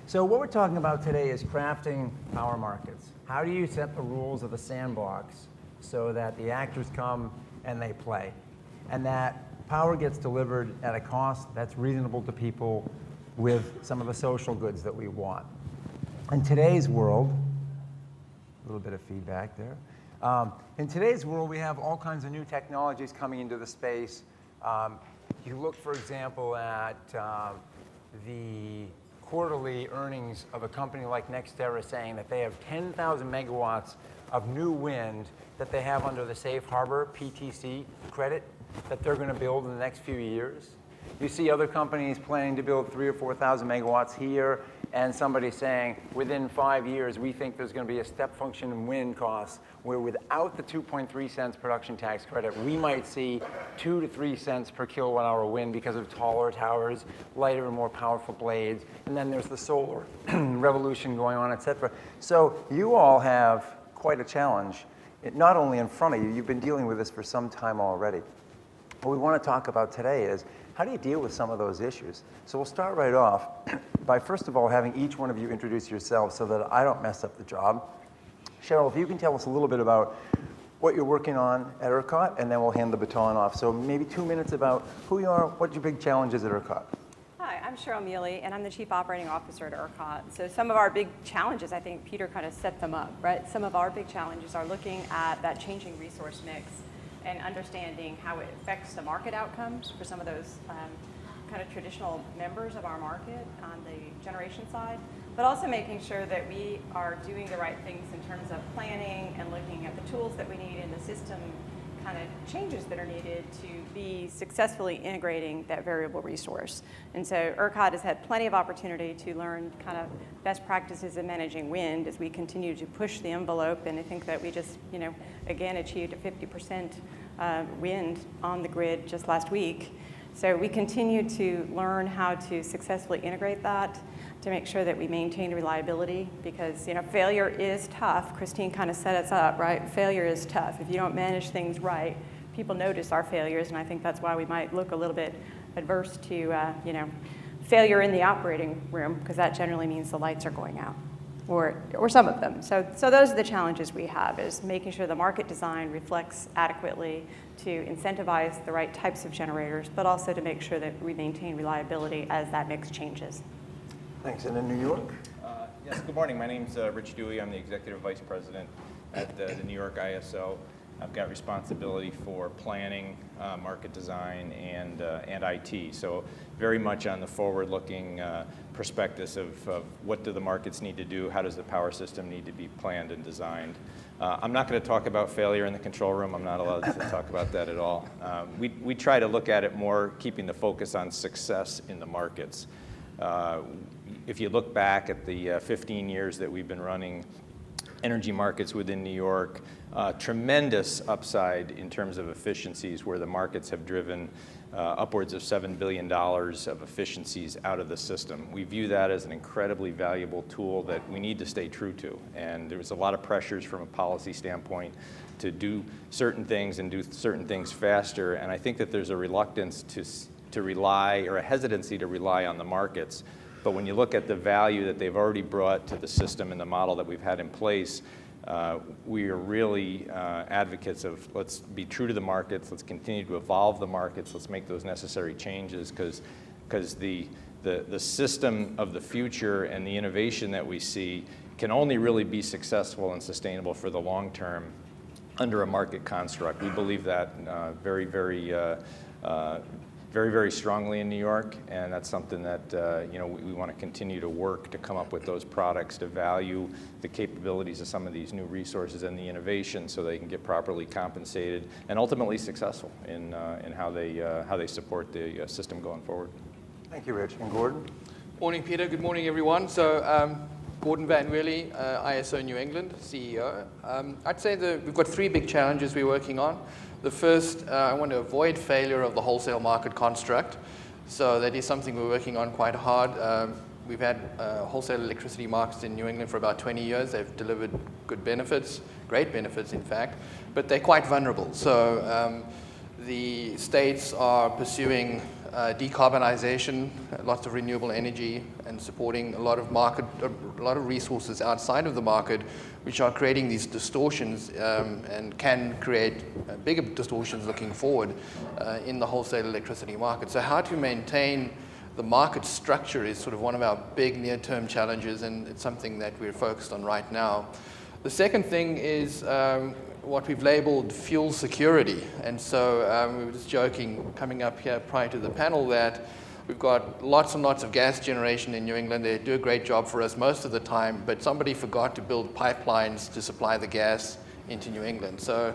So what we're talking about today is crafting power markets. How do you set the rules of the sandbox so that the actors come and they play, and that power gets delivered at a cost that's reasonable to people with some of the social goods that we want? In today's world, a little bit of feedback there. In today's world, we have all kinds of new technologies coming into the space. You look, for example, at the quarterly earnings of a company like NextEra saying that they have 10,000 megawatts of new wind that they have under the safe harbor PTC credit that they're going to build in the next few years. You see other companies planning to build 3,000 or 4,000 megawatts here, and somebody saying within 5 years we think there's going to be a step function in wind costs where without the 2.3 cents production tax credit we might see 2 to 3 cents per kilowatt hour wind because of taller towers, lighter and more powerful blades, and then there's the solar revolution going on, etc. So you all have quite a challenge, not only in front of you, you've been dealing with this for some time already. What we want to talk about today is how do you deal with some of those issues? So we'll start right off by, first of all, having each one of you introduce yourselves so that I don't mess up the job. Cheryl, if you can tell us a little bit about what you're working on at ERCOT, and then we'll hand the baton off. So maybe 2 minutes about who you are, what your big challenge is at ERCOT. Hi, I'm Cheryl Mealy, and I'm the Chief Operating Officer at ERCOT. So some of our big challenges, I think Peter kind of set them up, right? Some of our big challenges are looking at that changing resource mix and understanding how it affects the market outcomes for some of those kind of traditional members of our market on the generation side, but also making sure that we are doing the right things in terms of planning and looking at the tools that we need in the system, kind of changes that are needed to be successfully integrating that variable resource. And so ERCOT has had plenty of opportunity to learn kind of best practices in managing wind as we continue to push the envelope, and I think that we just, again achieved a 50% wind on the grid just last week. So we continue to learn how to successfully integrate that to make sure that we maintain reliability, because failure is tough. Christine kind of set us up, right? Failure is tough. If you don't manage things right, people notice our failures, and I think that's why we might look a little bit adverse to failure in the operating room, because that generally means the lights are going out, or some of them. So those are the challenges we have, is making sure the market design reflects adequately to incentivize the right types of generators, but also to make sure that we maintain reliability as that mix changes. Thanks. And in New York? Yes, good morning. My name's Rich Dewey. I'm the Executive Vice President at the New York ISO. I've got responsibility for planning, market design, and IT. So very much on the forward-looking prospectus of what do the markets need to do, how does the power system need to be planned and designed. I'm not going to talk about failure in the control room. I'm not allowed to talk about that at all. We try to look at it more, keeping the focus on success in the markets. If you look back at the 15 years that we've been running energy markets within New York, tremendous upside in terms of efficiencies, where the markets have driven upwards of $7 billion of efficiencies out of the system. We view that as an incredibly valuable tool that we need to stay true to. And there was a lot of pressures from a policy standpoint to do certain things and do certain things faster. And I think that there's a reluctance to rely, or a hesitancy to rely on the markets. But when you look at the value that they've already brought to the system and the model that we've had in place, we are really advocates of let's be true to the markets, let's continue to evolve the markets, let's make those necessary changes, because the system of the future and the innovation that we see can only really be successful and sustainable for the long term under a market construct. We believe that very, very strongly in New York, and that's something that we want to continue to work to come up with those products, to value the capabilities of some of these new resources and the innovation, so they can get properly compensated and ultimately successful in how they support the system going forward. Thank you, Rich. And Gordon? Morning, Peter. Good morning, everyone. So Gordon Van Wely, ISO New England, CEO. I'd say that we've got three big challenges we're working on. The first, I want to avoid failure of the wholesale market construct. So that is something we're working on quite hard. We've had wholesale electricity markets in New England for about 20 years. They've delivered good benefits, great benefits in fact, but they're quite vulnerable. So the states are pursuing decarbonization, lots of renewable energy, and supporting a lot of resources outside of the market, which are creating these distortions and can create bigger distortions looking forward in the wholesale electricity market. So how to maintain the market structure is sort of one of our big near-term challenges, and it's something that we're focused on right now. The second thing is what we've labeled fuel security. And so we were just joking coming up here prior to the panel that we've got lots and lots of gas generation in New England. They do a great job for us most of the time, but somebody forgot to build pipelines to supply the gas into New England. So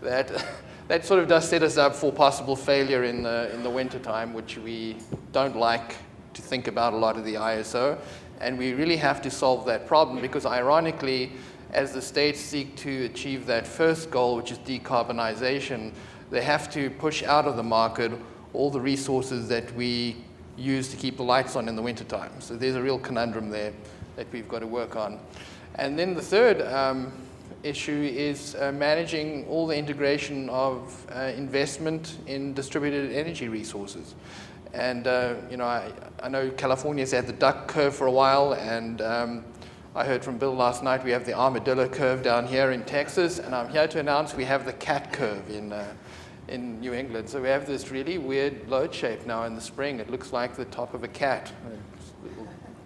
that sort of does set us up for possible failure in the wintertime, which we don't like to think about a lot of the ISO. And we really have to solve that problem because ironically, as the states seek to achieve that first goal, which is decarbonization, they have to push out of the market all the resources that we use to keep the lights on in the wintertime. So there's a real conundrum there that we've got to work on. And then the third issue is managing all the integration of investment in distributed energy resources. And I know California's had the duck curve for a while, and I heard from Bill last night we have the armadillo curve down here in Texas, and I'm here to announce we have the cat curve in New England. So we have this really weird load shape now in the spring. It looks like the top of a cat.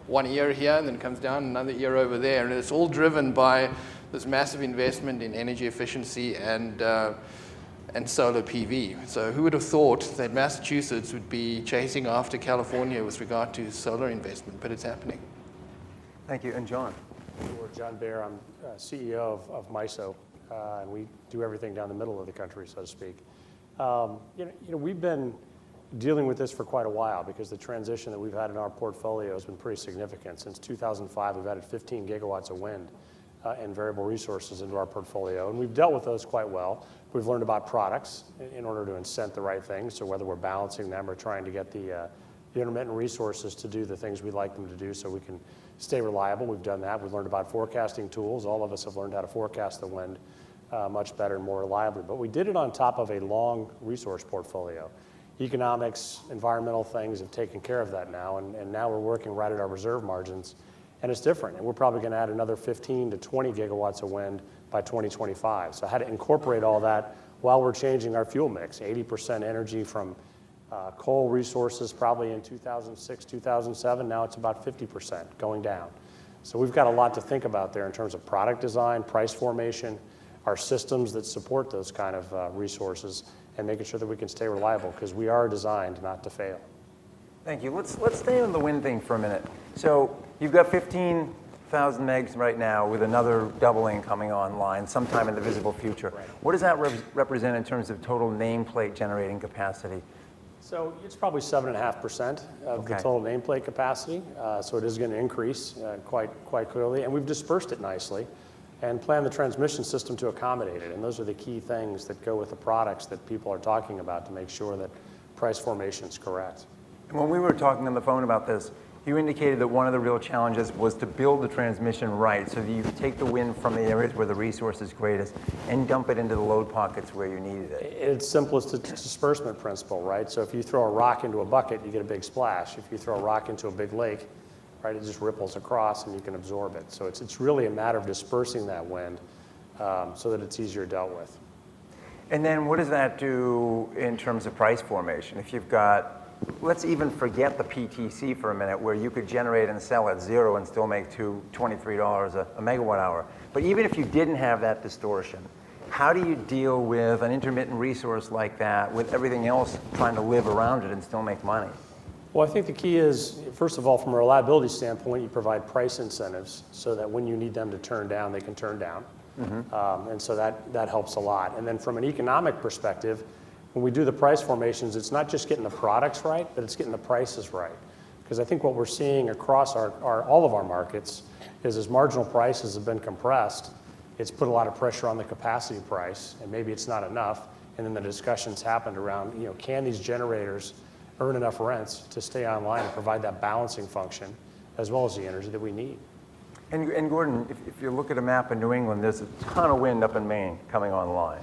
One ear here, and then it comes down another ear over there, and it's all driven by this massive investment in energy efficiency and solar PV. So who would have thought that Massachusetts would be chasing after California with regard to solar investment, but it's happening. Thank you. And John? Sure, John Baer. I'm CEO of MISO, and we do everything down the middle of the country, so to speak. We've been dealing with this for quite a while because the transition that we've had in our portfolio has been pretty significant. Since 2005, we've added 15 gigawatts of wind and variable resources into our portfolio, and we've dealt with those quite well. We've learned about products in order to incent the right things, so whether we're balancing them or trying to get the intermittent resources to do the things we'd like them to do so we can stay reliable. We've done that. We've learned about forecasting tools. All of us have learned how to forecast the wind much better and more reliably. But we did it on top of a long resource portfolio. Economics, environmental things have taken care of that now, and now we're working right at our reserve margins, and it's different. And we're probably going to add another 15 to 20 gigawatts of wind by 2025. So how to incorporate all that while we're changing our fuel mix, 80% energy from coal resources probably in 2006, 2007. Now it's about 50% going down. So we've got a lot to think about there in terms of product design, price formation, our systems that support those kind of resources, and making sure that we can stay reliable because we are designed not to fail. Thank you. Let's stay on the wind thing for a minute. So you've got 15,000 megs right now with another doubling coming online sometime in the visible future. Right. What does that represent in terms of total nameplate generating capacity? So it's probably 7.5% of the total nameplate capacity. So it is going to increase quite clearly. And we've dispersed it nicely and planned the transmission system to accommodate it. And those are the key things that go with the products that people are talking about to make sure that price formation is correct. When we were talking on the phone about this, you indicated that one of the real challenges was to build the transmission right so that you take the wind from the areas where the resource is greatest and dump it into the load pockets where you needed it. It's simplest disbursement principle, right? So if you throw a rock into a bucket, you get a big splash. If you throw a rock into a big lake, right, it just ripples across and you can absorb it. So it's really a matter of dispersing that wind so that it's easier dealt with. And then what does that do in terms of price formation? If you've got, let's even forget the PTC for a minute, where you could generate and sell at zero and still make $23 a megawatt hour. But even if you didn't have that distortion, how do you deal with an intermittent resource like that with everything else trying to live around it and still make money? Well, I think the key is, first of all, from a reliability standpoint, you provide price incentives so that when you need them to turn down, they can turn down. And so that helps a lot. And then from an economic perspective, when we do the price formations, it's not just getting the products right, but it's getting the prices right. Because I think what we're seeing across all of our markets is as marginal prices have been compressed, it's put a lot of pressure on the capacity price, and maybe it's not enough. And then the discussions happened around, can these generators earn enough rents to stay online and provide that balancing function as well as the energy that we need. And Gordon, if you look at a map in New England, there's a ton of wind up in Maine coming online.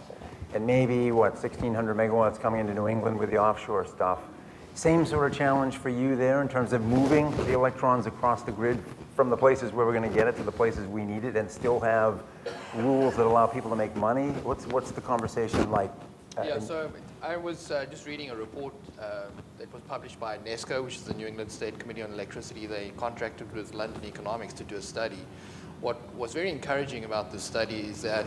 And maybe, 1,600 megawatts coming into New England with the offshore stuff. Same sort of challenge for you there in terms of moving the electrons across the grid from the places where we're going to get it to the places we need it and still have rules that allow people to make money? What's the conversation like? Yeah, so I was just reading a report that was published by NESCO, which is the New England State Committee on Electricity. They contracted with London Economics to do a study. What was very encouraging about this study is that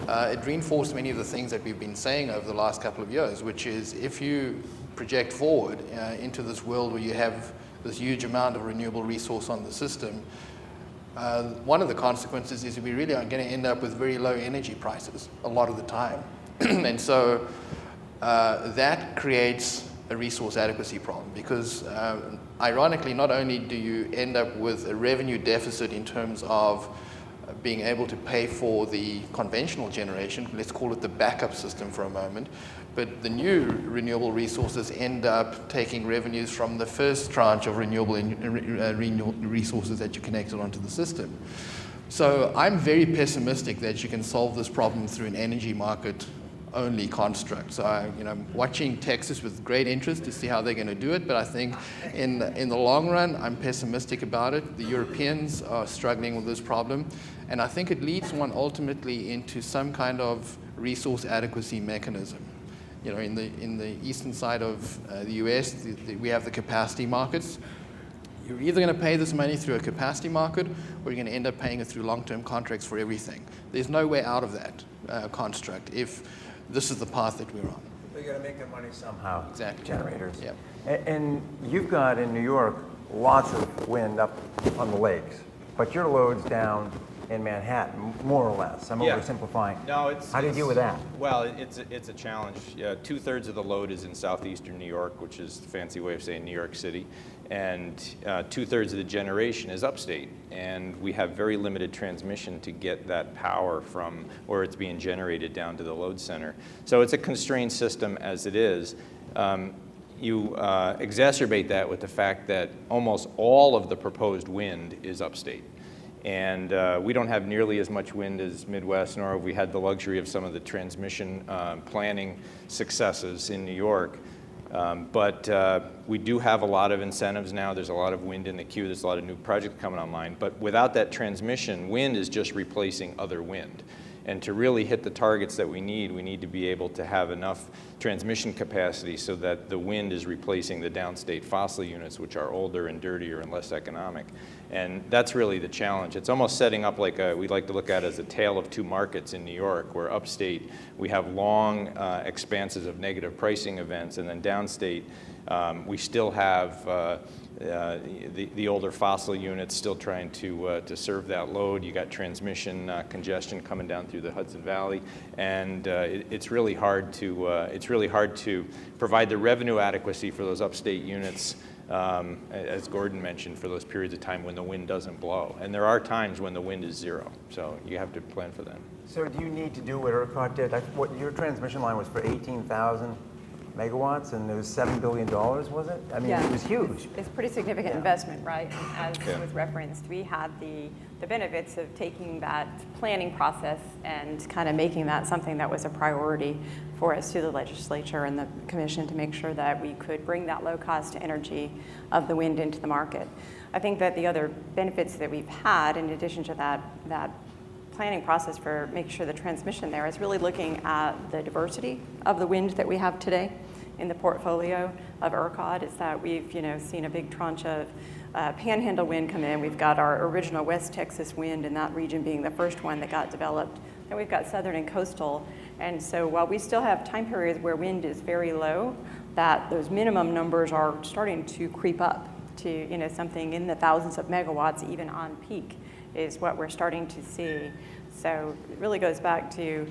it reinforced many of the things that we've been saying over the last couple of years, which is if you project forward into this world where you have this huge amount of renewable resource on the system, one of the consequences is we really are going to end up with very low energy prices a lot of the time. And so that creates a resource adequacy problem because ironically, not only do you end up with a revenue deficit in terms of being able to pay for the conventional generation, let's call it the backup system for a moment, but the new renewable resources end up taking revenues from the first tranche of renewable resources that you connected onto the system. So I'm very pessimistic that you can solve this problem through an energy market only construct. So I'm watching Texas with great interest to see how they're going to do it, but I think in the long run, I'm pessimistic about it. The Europeans are struggling with this problem, and I think it leads one ultimately into some kind of resource adequacy mechanism. In the eastern side of the US, we have the capacity markets. You're either going to pay this money through a capacity market, or you're going to end up paying it through long-term contracts for everything. There's no way out of that construct if this is the path that we're on. They got to make their money somehow. Exactly. Generators. Yeah. And you've got in New York lots of wind up on the lakes, but your load's down in Manhattan, more or less. I'm oversimplifying. No, How do you deal with that? Well, it's a challenge. 2/3 of the load is in southeastern New York, which is the fancy way of saying New York City, and 2/3 of the generation is upstate. And we have very limited transmission to get that power from where it's being generated down to the load center. So it's a constrained system as it is. You exacerbate that with the fact that almost all of the proposed wind is upstate. And we don't have nearly as much wind as Midwest, nor have we had the luxury of some of the transmission planning successes in New York. But we do have a lot of incentives now. There's a lot of wind in the queue. There's a lot of new projects coming online. But without that transmission, wind is just replacing other wind. And to really hit the targets that we need to be able to have enough transmission capacity so that the wind is replacing the downstate fossil units, which are older and dirtier and less economic. And that's really the challenge. It's almost setting up like we like to look at as a tale of two markets in New York, where upstate we have long expanses of negative pricing events, and then downstate we still have the older fossil units still trying to serve that load. You got transmission congestion coming down through the Hudson Valley, and it's really hard to provide the revenue adequacy for those upstate units, as Gordon mentioned, for those periods of time when the wind doesn't blow. And there are times when the wind is zero, so you have to plan for that. So do you need to do what ERCOT did? What your transmission line was for 18,000 megawatts, and it was $7 billion, was it? I mean, Yeah. It was huge. It's pretty significant investment, right? As was referenced, we had the benefits of taking that planning process and kind of making that something that was a priority for us through the legislature and the commission to make sure that we could bring that low-cost energy of the wind into the market. I think that the other benefits that we've had, in addition to that planning process for making sure the transmission there, is really looking at the diversity of the wind that we have today in the portfolio of ERCOT. Is that we've seen a big tranche of panhandle wind come in. We've got our original West Texas wind in that region being the first one that got developed. Then we've got southern and coastal. And so while we still have time periods where wind is very low, that those minimum numbers are starting to creep up to something in the thousands of megawatts even on peak is what we're starting to see. So it really goes back to,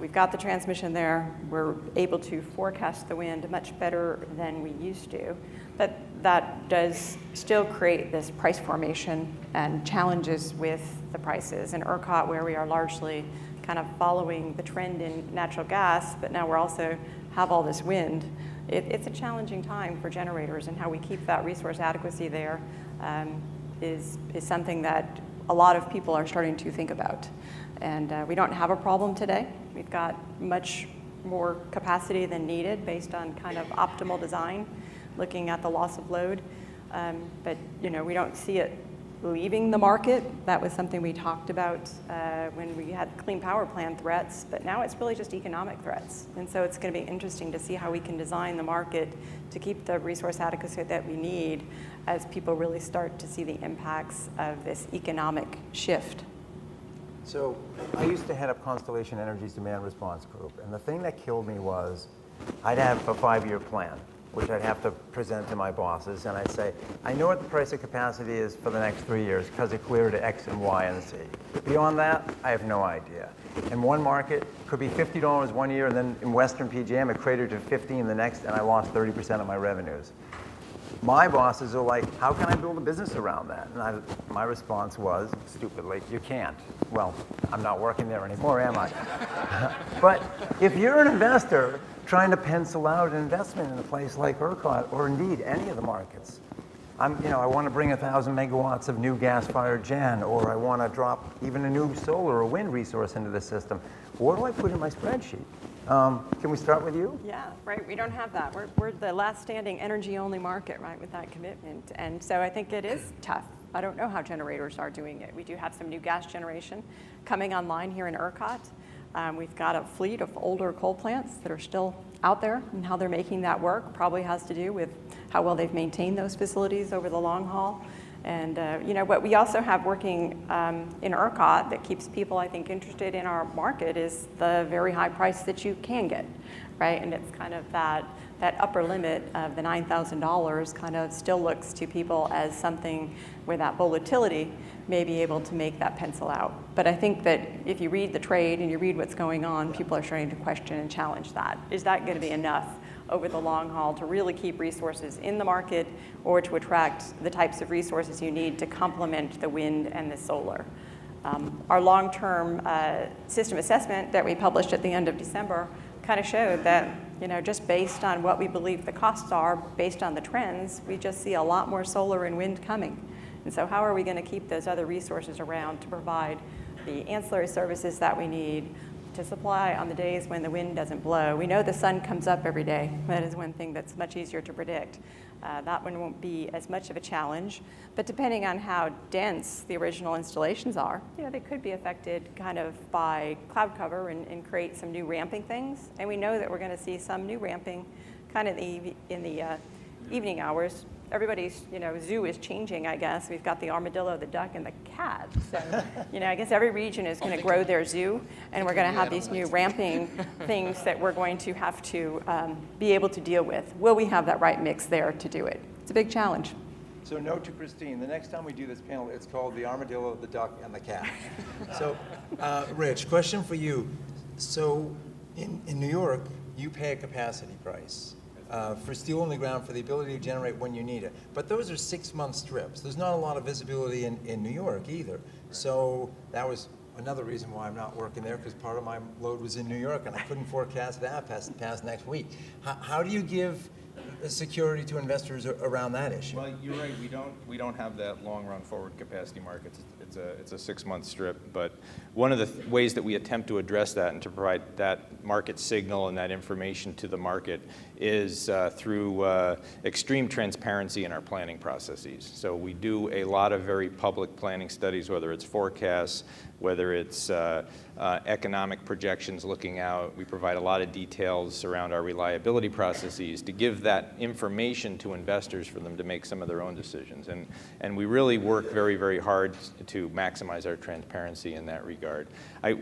we've got the transmission there. We're able to forecast the wind much better than we used to. But that does still create this price formation and challenges with the prices. In ERCOT, where we are largely kind of following the trend in natural gas, but now we're also have all this wind, it's a challenging time for generators, and how we keep that resource adequacy there is something that a lot of people are starting to think about. And we don't have a problem today. We've got much more capacity than needed based on kind of optimal design. looking at the loss of load. But we don't see it leaving the market. That was something we talked about when we had Clean Power Plan threats, but now it's really just economic threats. And so it's going to be interesting to see how we can design the market to keep the resource adequacy that we need as people really start to see the impacts of this economic shift. So I used to head up Constellation Energy's demand response group, and the thing that killed me was I'd have a 5-year plan, which I'd have to present to my bosses, and I'd say, I know what the price of capacity is for the next 3 years because it cleared to X and Y and Z. Beyond that, I have no idea. In one market, could be $50 one year, and then in Western PJM, it cratered to 15 the next, and I lost 30% of my revenues. My bosses are like, how can I build a business around that? And my response was, stupidly, you can't. Well, I'm not working there anymore, am I? But if you're an investor trying to pencil out an investment in a place like ERCOT, or indeed any of the markets, I want to bring 1,000 megawatts of new gas-fired gen, or I want to drop even a new solar or wind resource into the system. What do I put in my spreadsheet? Can we start with you? Yeah, right. We don't have that. We're the last standing energy-only market, right, with that commitment. And so I think it is tough. I don't know how generators are doing it. We do have some new gas generation coming online here in ERCOT. We've got a fleet of older coal plants that are still out there, and how they're making that work probably has to do with how well they've maintained those facilities over the long haul. And what we also have working in ERCOT that keeps people, I think, interested in our market is the very high price that you can get, right? And it's kind of that upper limit of the $9,000 kind of still looks to people as something where that volatility may be able to make that pencil out. But I think that if you read the trade and you read what's going on, people are starting to question and challenge that. Is that going to be enough over the long haul to really keep resources in the market, or to attract the types of resources you need to complement the wind and the solar? Our long-term system assessment that we published at the end of December kind of showed that, just based on what we believe the costs are, based on the trends, we just see a lot more solar and wind coming. And so how are we going to keep those other resources around to provide the ancillary services that we need to supply on the days when the wind doesn't blow? We know the sun comes up every day. That is one thing that's much easier to predict. That one won't be as much of a challenge. But depending on how dense the original installations are, they could be affected kind of by cloud cover and create some new ramping things. And we know that we're going to see some new ramping kind of in the evening hours. Everybody's, zoo is changing, I guess. We've got the armadillo, the duck, and the cat. So, I guess every region is going to grow their zoo, and we're going to have these new ramping things that we're going to have to be able to deal with. Will we have that right mix there to do it? It's a big challenge. So note to Christine, the next time we do this panel, it's called the armadillo, the duck, and the cat. So, Rich, question for you. So, in New York, you pay a capacity price for steel on the ground for the ability to generate when you need it. But those are 6-month strips. There's not a lot of visibility in New York either. So that was another reason why I'm not working there, because part of my load was in New York, and I couldn't forecast that past next week. How do you give security to investors around that issue? Well, you're right. We don't have that long-run forward capacity market. It's a 6-month strip. But one of the ways that we attempt to address that and to provide that market signal and that information to the market is through extreme transparency in our planning processes. So we do a lot of very public planning studies, whether it's forecasts, whether it's economic projections looking out. We provide a lot of details around our reliability processes to give that information to investors for them to make some of their own decisions. And we really work very, very hard to maximize our transparency in that regard.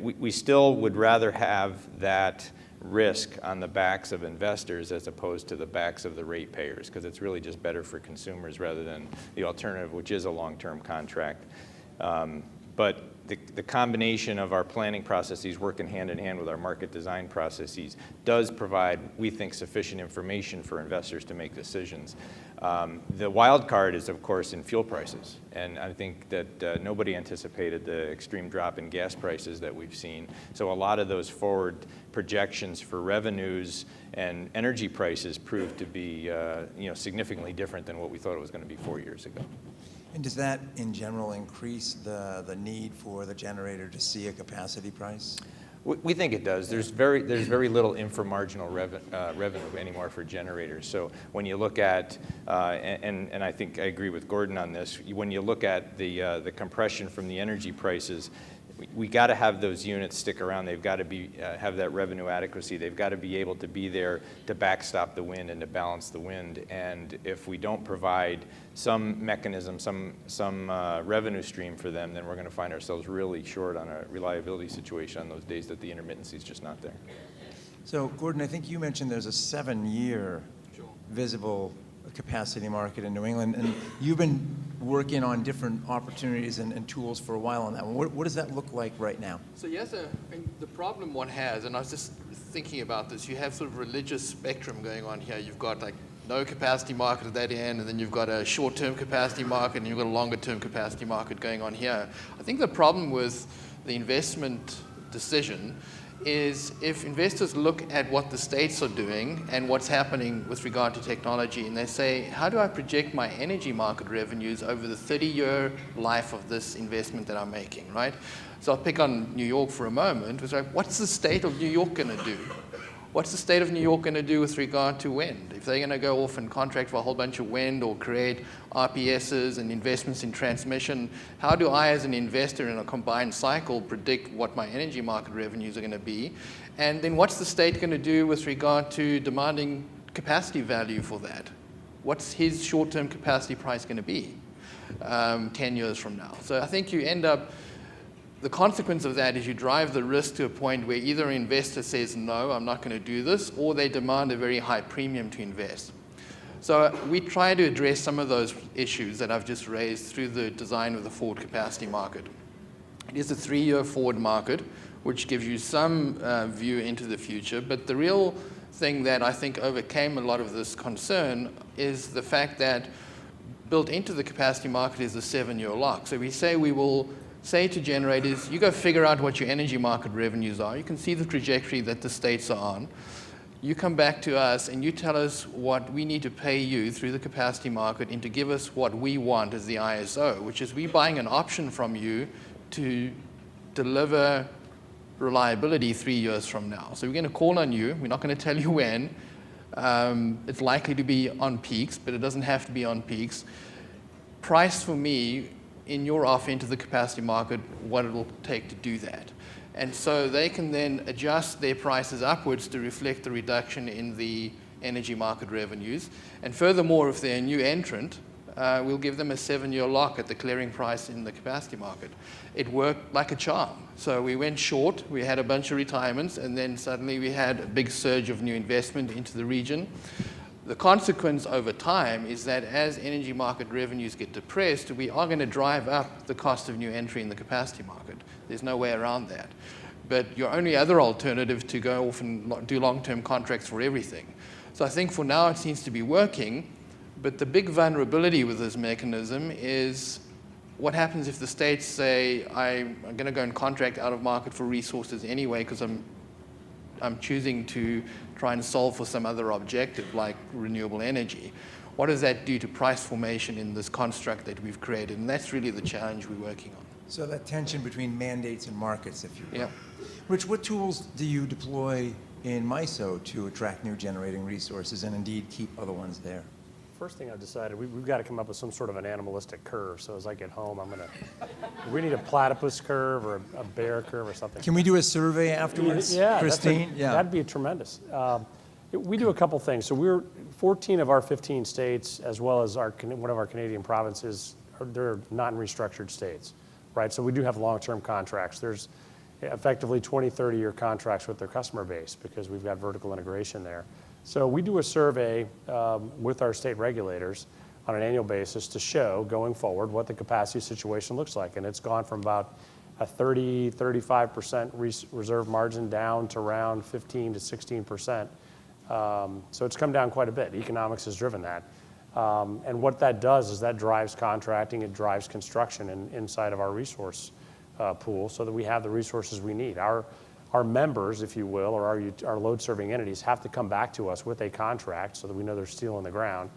We still would rather have that risk on the backs of investors as opposed to the backs of the ratepayers, because it's really just better for consumers rather than the alternative, which is a long-term contract. But the combination of our planning processes working hand in hand with our market design processes does provide, we think, sufficient information for investors to make decisions. The wild card is, of course, in fuel prices. And I think that nobody anticipated the extreme drop in gas prices that we've seen. So a lot of those forward projections for revenues and energy prices proved to be significantly different than what we thought it was going to be 4 years ago. And does that, in general, increase the need for the generator to see a capacity price? We think it does. There's very little inframarginal revenue anymore for generators. So when you look at, and I think I agree with Gordon on this, when you look at the compression from the energy prices, we got to have those units stick around. They've got to be have that revenue adequacy. They've got to be able to be there to backstop the wind and to balance the wind. And if we don't provide some mechanism, some revenue stream for them, then we're going to find ourselves really short on a reliability situation on those days that the intermittency is just not there. So, Gordon, I think you mentioned there's a 7-year visible capacity market in New England, and you've been working on different opportunities and tools for a while on that one. What does that look like right now? So yes, the problem one has, and I was just thinking about this, you have sort of religious spectrum going on here. You've got like no capacity market at that end, and then you've got a short-term capacity market, and you've got a longer-term capacity market going on here. I think the problem with the investment decision is if investors look at what the states are doing and what's happening with regard to technology, and they say, how do I project my energy market revenues over the 30-year life of this investment that I'm making, right? So I'll pick on New York for a moment. It's like, what's the state of New York going to do? What's the state of New York going to do with regard to wind? If they're going to go off and contract for a whole bunch of wind or create RPSs and investments in transmission, how do I, as an investor in a combined cycle, predict what my energy market revenues are going to be? And then what's the state going to do with regard to demanding capacity value for that? What's his short-term capacity price going to be 10 years from now? So I think you end up, the consequence of that is you drive the risk to a point where either an investor says, no, I'm not going to do this, or they demand a very high premium to invest. So we try to address some of those issues that I've just raised through the design of the forward capacity market. It is a 3-year forward market, which gives you some view into the future, but the real thing that I think overcame a lot of this concern is the fact that built into the capacity market is a 7-year lock. So we say we will say to generators, you go figure out what your energy market revenues are. You can see the trajectory that the states are on. You come back to us and you tell us what we need to pay you through the capacity market and to give us what we want as the ISO, which is we buying an option from you to deliver reliability 3 years from now. So we're going to call on you. We're not going to tell you when. It's likely to be on peaks, but it doesn't have to be on peaks. Price for me in your offer into the capacity market what it will take to do that. And so they can then adjust their prices upwards to reflect the reduction in the energy market revenues. And furthermore, if they're a new entrant, we'll give them a 7-year lock at the clearing price in the capacity market. It worked like a charm. So we went short, we had a bunch of retirements, and then suddenly we had a big surge of new investment into the region. The consequence over time is that as energy market revenues get depressed, we are going to drive up the cost of new entry in the capacity market. There's no way around that. But your only other alternative to go off and do long-term contracts for everything. So I think for now it seems to be working, but the big vulnerability with this mechanism is what happens if the states say, I'm going to go and contract out of market for resources anyway because I'm choosing to try and solve for some other objective like renewable energy. What does that do to price formation in this construct that we've created? And that's really the challenge we're working on. So that tension between mandates and markets, if you will. Yeah. Rich, what tools do you deploy in MISO to attract new generating resources and indeed keep other ones there? First thing I've decided, we've got to come up with some sort of an animalistic curve. So as I get home, we need a platypus curve or a bear curve or something. Can we do a survey afterwards, Yeah, Christine? That'd be tremendous. We do a couple things. So we're 14 of our 15 states, as well as one of our Canadian provinces, they're non-restructured states, right? So we do have long-term contracts. There's effectively 20, 30-year contracts with their customer base because we've got vertical integration there. So we do a survey with our state regulators on an annual basis to show, going forward, what the capacity situation looks like. And it's gone from about a 30, 35% reserve margin down to around 15 to 16%. So it's come down quite a bit. Economics has driven that. And what that does is that drives contracting, it drives construction inside of our resource pool so that we have the resources we need. Our members, if you will, or our load-serving entities have to come back to us with a contract so that we know there's steel in the ground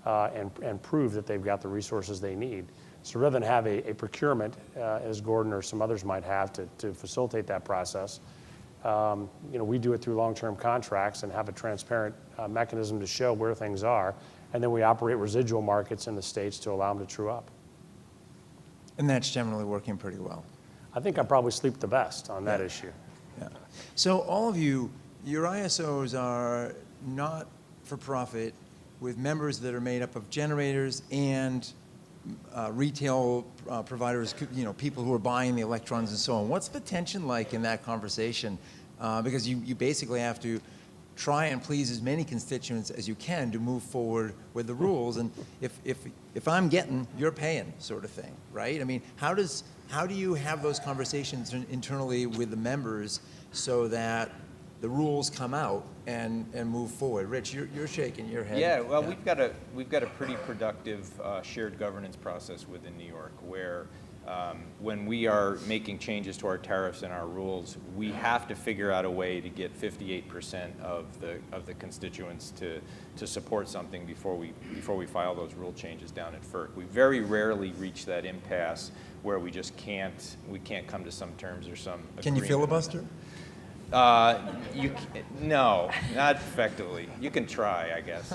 and prove that they've got the resources they need. So rather than have a procurement, as Gordon or some others might have to facilitate that process, We do it through long-term contracts and have a transparent mechanism to show where things are, and then we operate residual markets in the states to allow them to true up. And that's generally working pretty well. I think I probably sleep the best on that issue. Yeah. So all of you, your ISOs are not for profit with members that are made up of generators and retail providers, people who are buying the electrons and so on. What's the tension like in that conversation? Because you basically have to try and please as many constituents as you can to move forward with the rules. And if I'm getting, you're paying, sort of thing, right? I mean, how do you have those conversations internally with the members so that the rules come out and move forward? Rich, you're shaking your head. Yeah, well, we've got a pretty productive shared governance process within New York where when we are making changes to our tariffs and our rules, we have to figure out a way to get 58% of the constituents to support something before we file those rule changes down at FERC. We very rarely reach that impasse where we just can't come to some terms or some agreement. Can you filibuster? No, not effectively. You can try, I guess.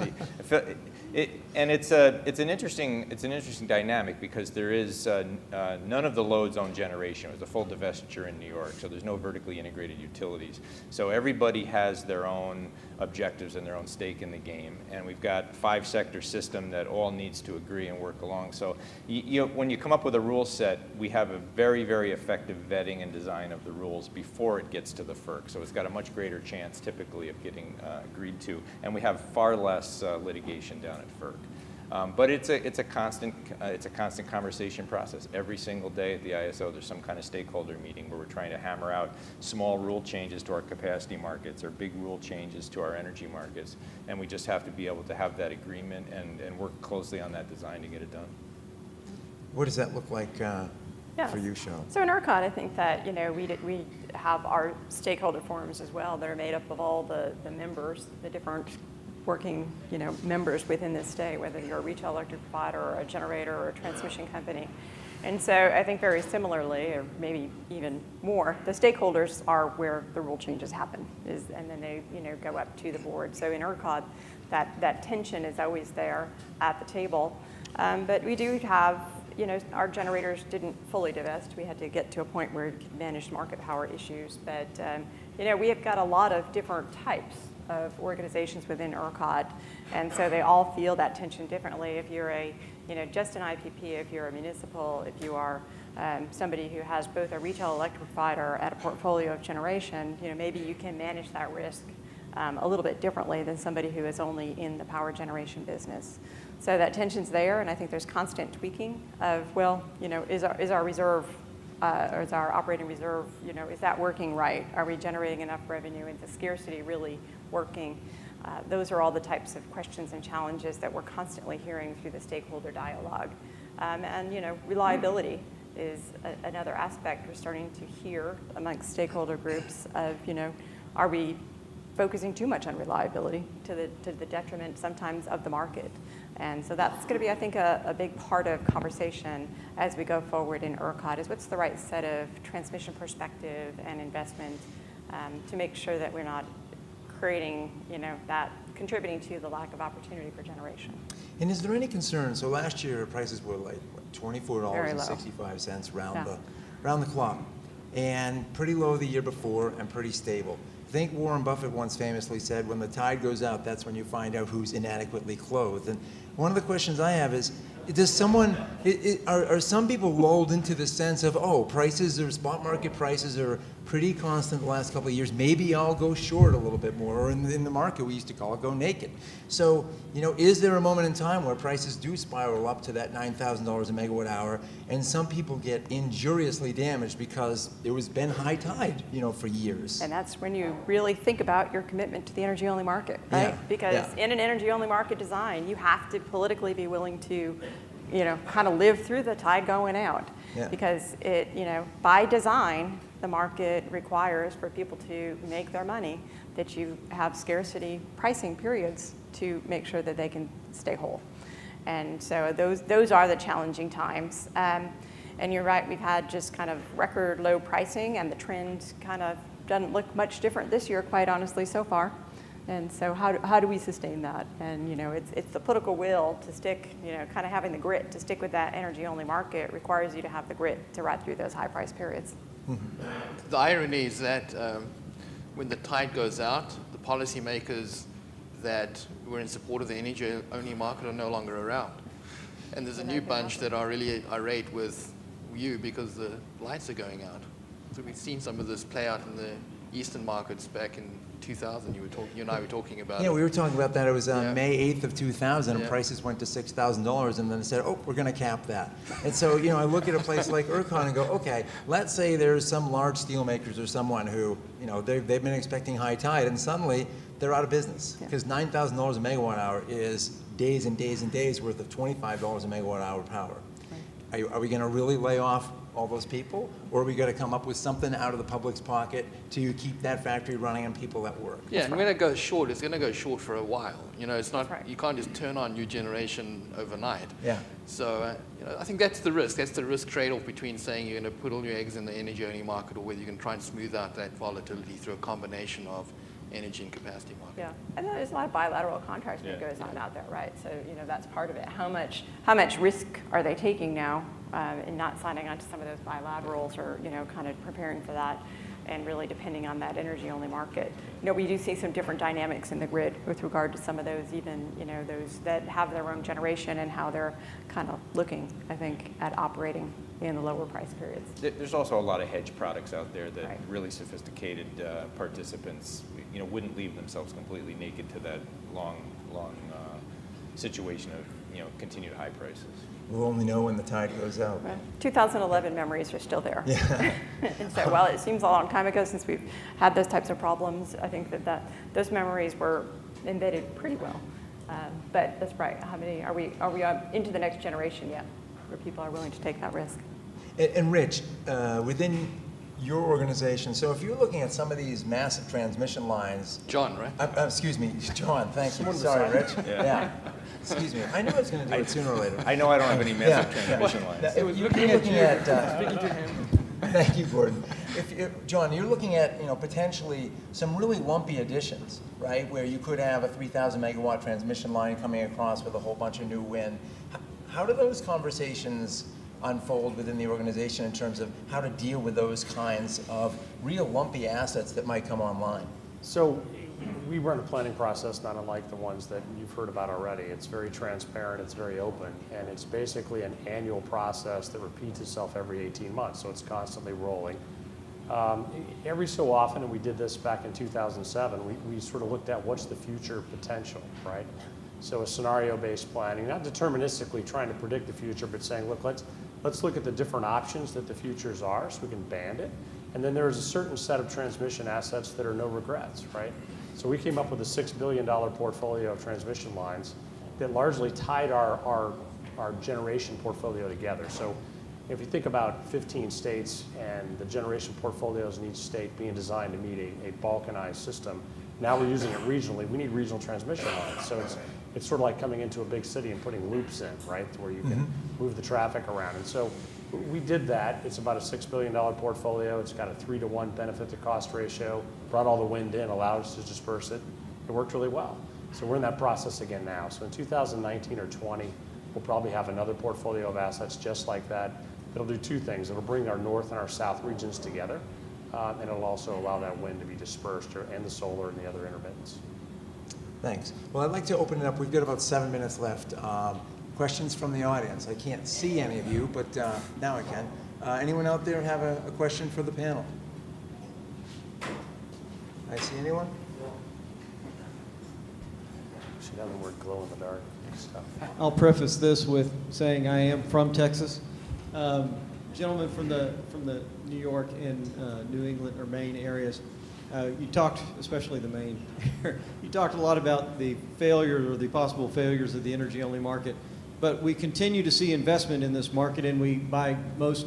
And it's an interesting dynamic because there is none of the loads own generation. It was a full divestiture in New York, so there's no vertically integrated utilities. So everybody has their own objectives and their own stake in the game, and we've got 5-sector system that all needs to agree and work along. So when you come up with a rule set, we have a very, very effective vetting and design of the rules before it gets to the FERC. So it's got a much greater chance typically of getting agreed to, and we have far less litigation down at FERC. But it's a constant conversation process. Every single day at the ISO, there's some kind of stakeholder meeting where we're trying to hammer out small rule changes to our capacity markets or big rule changes to our energy markets, and we just have to be able to have that agreement and work closely on that design to get it done. What does that look like for you, Sean? So in ERCOT, I think that we have our stakeholder forums as well that are made up of all the members, the different working members within this state, whether you're a retail electric provider or a generator or a transmission company. And so I think very similarly, or maybe even more, the stakeholders are where the rule changes happen, and then they go up to the board. So in ERCOT, that tension is always there at the table. But we do have, our generators didn't fully divest. We had to get to a point where we could manage market power issues. But we have got a lot of different types of organizations within ERCOT, and so they all feel that tension differently. If you're just an IPP, if you're a municipal, if you are somebody who has both a retail electric provider and a portfolio of generation, maybe you can manage that risk a little bit differently than somebody who is only in the power generation business. So that tension's there, and I think there's constant tweaking of, is our reserve or is our operating reserve, is that working right? Are we generating enough revenue? Is the scarcity really working? Those are all the types of questions and challenges that we're constantly hearing through the stakeholder dialogue. And reliability is another aspect we're starting to hear amongst stakeholder groups of, are we focusing too much on reliability to the detriment sometimes of the market? And so that's going to be, I think, a big part of conversation as we go forward in ERCOT is what's the right set of transmission perspective and investment to make sure that we're not creating, that contributing to the lack of opportunity for generation. And is there any concern? So last year prices were like $24.65 round the clock, and pretty low the year before and pretty stable. I think Warren Buffett once famously said, when the tide goes out, that's when you find out who's inadequately clothed. And one of the questions I have is, are some people lulled into the sense of, prices or spot market prices are pretty constant the last couple of years, maybe I'll go short a little bit more, or in the market we used to call it go naked. So, is there a moment in time where prices do spiral up to that $9,000 a megawatt hour, and some people get injuriously damaged because it was been high tide, for years? And that's when you really think about your commitment to the energy-only market, right? Yeah. Because in an energy-only market design, you have to politically be willing to, kind of live through the tide going out. Yeah. Because it, by design, the market requires for people to make their money that you have scarcity pricing periods to make sure that they can stay whole. And so those are the challenging times. And you're right, we've had just kind of record low pricing, and the trend kind of doesn't look much different this year, quite honestly, so far. And so how do we sustain that? And, it's the political will to stick, kind of having the grit to stick with that energy-only market requires you to have the grit to ride through those high price periods. The irony is that when the tide goes out, the policymakers that were in support of the energy-only market are no longer around. And there's a new bunch that are really irate with you because the lights are going out. So we've seen some of this play out in the eastern markets back in 2000. You and I were talking about Yeah, it. we were talking about that. It was May 8th of 2000, and Yeah. prices went to $6,000, and then it said, oh, we're going to cap that. And so, I look at a place like ERCOT and go, okay, let's say there's some large steel makers or someone who, they've been expecting high tide, and suddenly they're out of business because $9,000 a megawatt hour is days and days and days worth of $25 a megawatt hour power. Are we going to really lay off all those people, or are we going to come up with something out of the public's pocket to keep that factory running and people at work? Yeah, and when it goes short, it's going to go short for a while. It's not, right. you can't just turn on new generation overnight. Yeah. So, I think that's the risk. That's the risk trade-off between saying you're going to put all your eggs in the energy-only market or whether you can try and smooth out that volatility through a combination of energy and capacity market. Yeah, and there's a lot of bilateral contracts that goes on out there, right? So, that's part of it. How much risk are they taking now in not signing on to some of those bilaterals or, kind of preparing for that and really depending on that energy-only market? We do see some different dynamics in the grid with regard to some of those even, those that have their own generation and how they're kind of looking, I think, at operating in the lower price periods. There's also a lot of hedge products out there that Right. really sophisticated participants, wouldn't leave themselves completely naked to that long situation of, continued high prices. We'll only know when the tide goes out. Right. 2011 memories are still there. Yeah. And so while it seems a long time ago since we've had those types of problems, I think that those memories were embedded pretty well. But that's right. How many are we into the next generation yet, where people are willing to take that risk? And Rich, within your organization, so if you're looking at some of these massive transmission lines. John, right? Excuse me, John, thank you. Sorry, Rich. Yeah. Excuse me. I knew I was going to do it sooner or later. I know I don't have any massive transmission lines. If you're looking at, thank you, Gordon. John, you're looking at potentially some really lumpy additions, right? Where you could have a 3,000 megawatt transmission line coming across with a whole bunch of new wind. How do those conversations unfold within the organization in terms of how to deal with those kinds of real lumpy assets that might come online? So we run a planning process not unlike the ones that you've heard about already. It's very transparent, it's very open, and it's basically an annual process that repeats itself every 18 months, so it's constantly rolling. Every so often, and we did this back in 2007, we sort of looked at what's the future potential, right? So a scenario-based planning, not deterministically trying to predict the future, but saying, look, let's look at the different options that the futures are so we can band it. And then there's a certain set of transmission assets that are no regrets, right? So we came up with a $6 billion portfolio of transmission lines that largely tied our generation portfolio together. So if you think about 15 states and the generation portfolios in each state being designed to meet a balkanized system, now we're using it regionally. We need regional transmission lines. So it's sort of like coming into a big city and putting loops in, right, where you can move the traffic around. And so we did that. It's about a $6 billion portfolio. It's got a 3-to-1 benefit to cost ratio, brought all the wind in, allowed us to disperse it. It worked really well. So we're in that process again now. So in 2019 or 20, we'll probably have another portfolio of assets just like that. It'll do two things. It'll bring our north and our south regions together, and it'll also allow that wind to be dispersed, and the solar and the other intermittents. Thanks. Well, I'd like to open it up. We've got about 7 minutes left. Questions from the audience. I can't see any of you, but now I can. Anyone out there have a question for the panel? I see anyone? Should have the word glow in the dark stuff. I'll preface this with saying I am from Texas. Gentlemen from the New York and New England or Maine areas, you talked, especially the Maine, you talked a lot about the failure or the possible failures of the energy-only market, but we continue to see investment in this market, and we, by most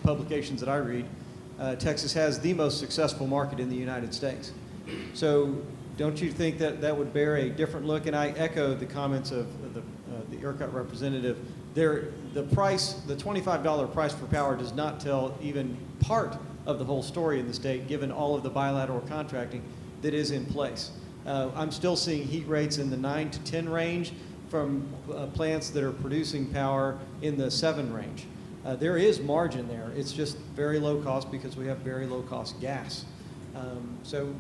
publications that I read, Texas has the most successful market in the United States. So don't you think that that would bear a different look? And I echo the comments of the ERCOT representative. The price, the $25 price for power does not tell even part of the whole story in the state, given all of the bilateral contracting that is in place. I'm still seeing heat rates in the 9 to 10 range from plants that are producing power in the 7 range. There is margin there. It's just very low cost because we have very low cost gas. So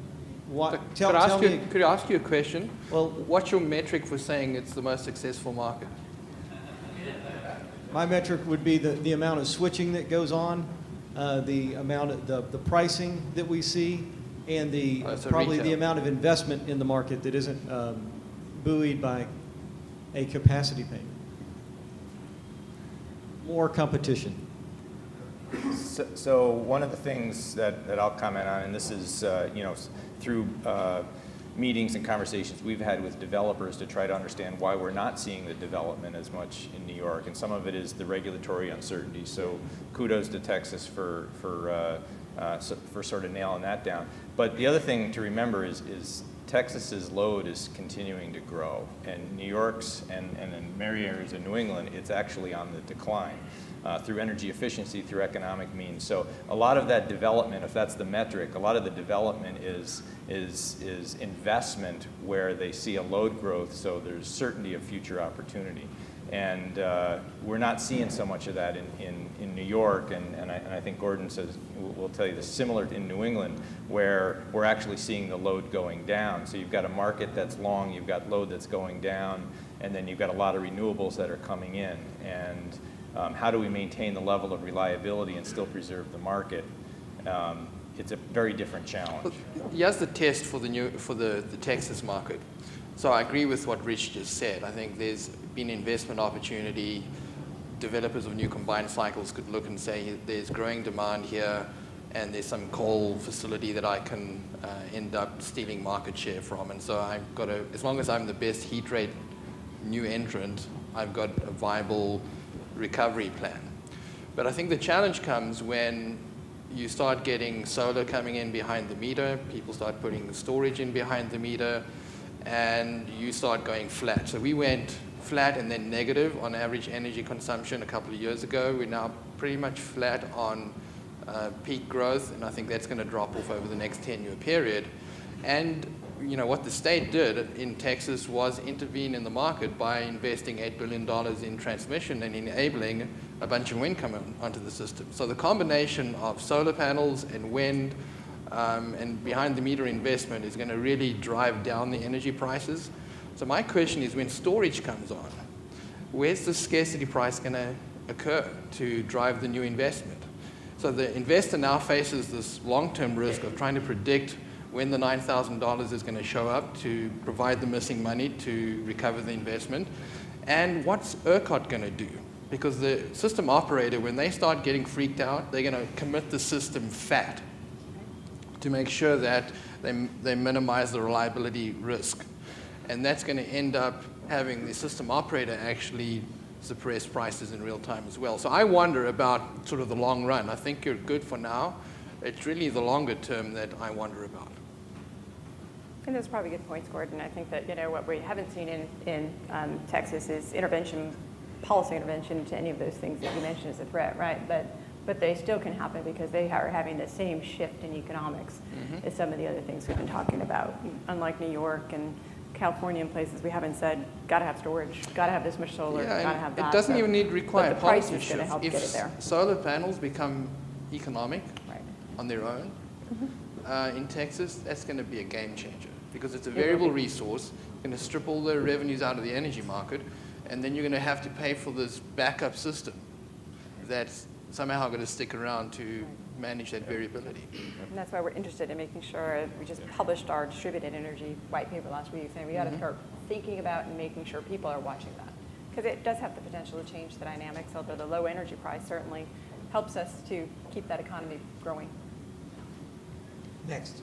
what, could I ask you a question? Well, what's your metric for saying it's the most successful market? My metric would be the amount of switching that goes on, the amount of the pricing that we see, and probably the amount of investment in the market that isn't buoyed by a capacity payment. More competition. So one of the things that I'll comment on, and this is through meetings and conversations we've had with developers to try to understand why we're not seeing the development as much in New York, and some of it is the regulatory uncertainty. So kudos to Texas for sort of nailing that down. But the other thing to remember is Texas's load is continuing to grow, and New York's and in many areas of New England, it's actually on the decline through energy efficiency, through economic means. So a lot of that development, if that's the metric, a lot of the development is investment where they see a load growth, so there's certainty of future opportunity. And we're not seeing so much of that in New York, and I think Gordon will tell you this, similar in New England, where we're actually seeing the load going down. So you've got a market that's long, you've got load that's going down, and then you've got a lot of renewables that are coming in. And how do we maintain the level of reliability and still preserve the market? It's a very different challenge. Here's the test for the Texas market. So I agree with what Rich just said. I think there's been investment opportunity. Developers of new combined cycles could look and say there's growing demand here, and there's some coal facility that I can end up stealing market share from. And so I've got to, as long as I'm the best heat rate new entrant, I've got a viable recovery plan. But I think the challenge comes when you start getting solar coming in behind the meter, people start putting the storage in behind the meter, and you start going flat. So we went flat and then negative on average energy consumption a couple of years ago. We're now pretty much flat on peak growth, and I think that's going to drop off over the next 10-year period. And what the state did in Texas was intervene in the market by investing $8 billion in transmission and enabling a bunch of wind coming onto the system. So the combination of solar panels and wind and behind-the-meter investment is going to really drive down the energy prices. So my question is, when storage comes on, where's the scarcity price going to occur to drive the new investment? So the investor now faces this long-term risk of trying to predict when the $9,000 is going to show up to provide the missing money to recover the investment. And what's ERCOT going to do? Because the system operator, when they start getting freaked out, they're going to commit the system fat to make sure that they minimize the reliability risk. And that's going to end up having the system operator actually suppress prices in real time as well. So I wonder about sort of the long run. I think you're good for now. It's really the longer term that I wonder about. And those are probably good points, Gordon. I think that what we haven't seen in Texas is policy intervention to any of those things that you mentioned as a threat, right? But they still can happen because they are having the same shift in economics as some of the other things we've been talking about. Unlike New York and California and places, we haven't said, got to have storage, got to have this much solar, got to have that. It doesn't even need to require policy shift. Help if get it there. Solar panels become economic on their own in Texas, that's going to be a game changer because it's a variable resource. You're going to strip all the revenues out of the energy market, and then you're going to have to pay for this backup system that's somehow going to stick around to manage that variability. And that's why we're interested in making sure, we just published our distributed energy white paper last week, saying we got to start thinking about and making sure people are watching that. Because it does have the potential to change the dynamics, although the low energy price certainly helps us to keep that economy growing. Next.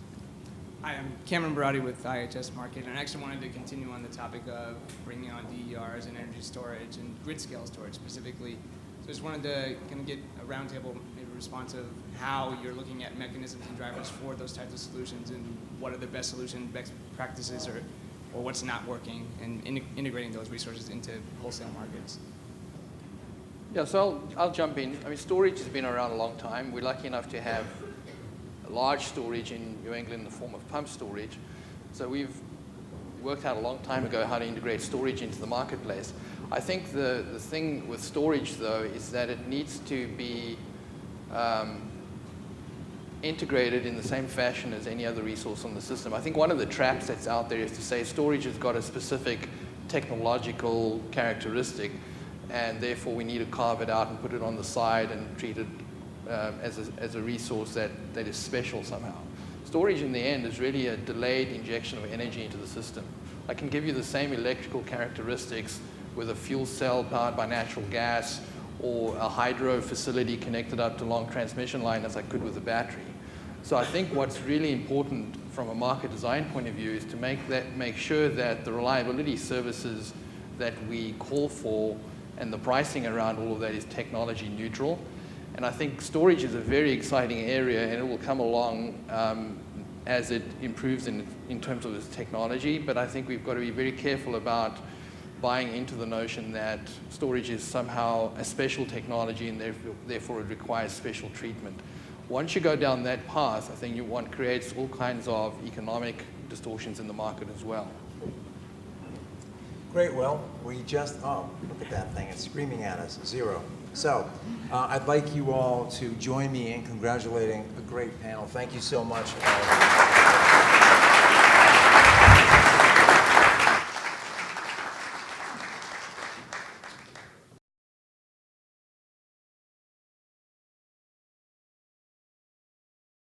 Hi, I'm Cameron Barati with IHS Markit, and I actually wanted to continue on the topic of bringing on DERs and energy storage and grid scale storage specifically. So I just wanted to kind of get a roundtable response of how you're looking at mechanisms and drivers for those types of solutions, and what are the best solutions, best practices, or what's not working, and integrating those resources into wholesale markets. Yeah, so I'll jump in. I mean, storage has been around a long time. We're lucky enough to have large storage in New England in the form of pump storage. So we've worked out a long time ago how to integrate storage into the marketplace. I think the thing with storage, though, is that it needs to be integrated in the same fashion as any other resource on the system. I think one of the traps that's out there is to say storage has got a specific technological characteristic, and therefore we need to carve it out and put it on the side and treat it as a resource that is special somehow. Storage in the end is really a delayed injection of energy into the system. I can give you the same electrical characteristics with a fuel cell powered by natural gas or a hydro facility connected up to long transmission line as I could with a battery. So I think what's really important from a market design point of view is to make sure that the reliability services that we call for and the pricing around all of that is technology neutral. And I think storage is a very exciting area, and it will come along as it improves in terms of its technology. But I think we've got to be very careful about buying into the notion that storage is somehow a special technology and therefore it requires special treatment. Once you go down that path, I think creates all kinds of economic distortions in the market as well. Great, well, we just, oh, look at that thing, it's screaming at us, 0. So, I'd like you all to join me in congratulating a great panel. Thank you so much.